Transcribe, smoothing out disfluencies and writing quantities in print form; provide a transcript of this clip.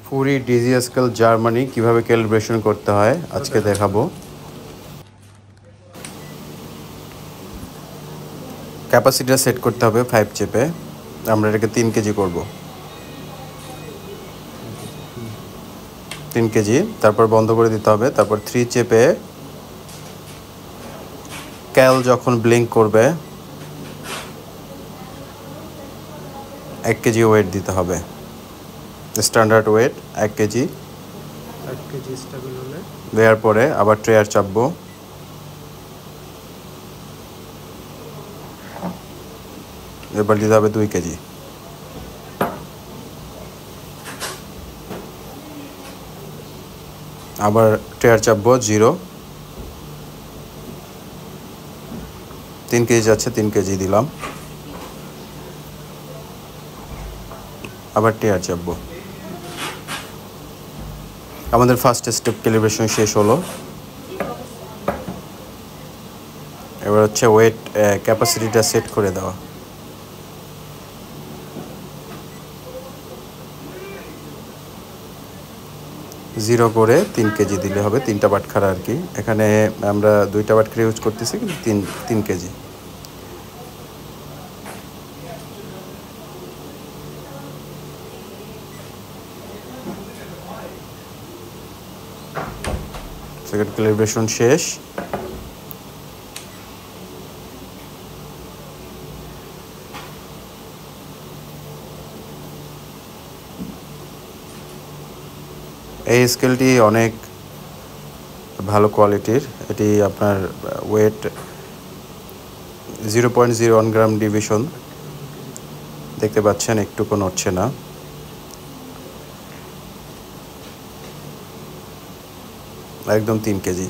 ফুরি DG scale Germany কিভাবে calibration করতে হয় আজকে দেখাবো। ক্যাপাসিটার সেট করতে হবে 5 চেপে। আমরা এটাকে 3 কেজি করব, 3 কেজি। তারপর বন্ধ করে দিতে হবে। তারপর 3 চেপে ক্যাল যখন ব্লিঙ্ক করবে 1 কেজি ওয়েট দিতে হবে। Standard wait 1 KG. 1 KG stable হলে দেওয়ার পরে আবার ট্রেয়ার চাপবো। এবার দিতে হবে 2 কেজি। আবার ট্রেয়ার চাপবো 0। 3 কেজি যাচ্ছে, 3 কেজি দিলাম। আবার ট্রেয়ার চাপবো। আমাদের ফার্স্ট স্টেপ ক্যালিব্রেশন শেষ হলো। এবার হচ্ছে ওয়েট ক্যাপাসিটিটা সেট করে দেওয়া। জিরো করে 3 কেজি দিলে হবে, 3টা বাটখারা আর কি। এখানে আমরা 2টা বাটখারা ইউজ করতেছি, কিন্তু 3 কেজি। সেকেন্ড ক্যালিব্রেশন শেষ। এই স্কেলটি অনেক ভালো কোয়ালিটির। এটি আপনার ওয়েট 0.01 গ্রাম ডিভিশন। দেখতে পাচ্ছেন একটুকু নড়ছে না। একদম 3 কেজি।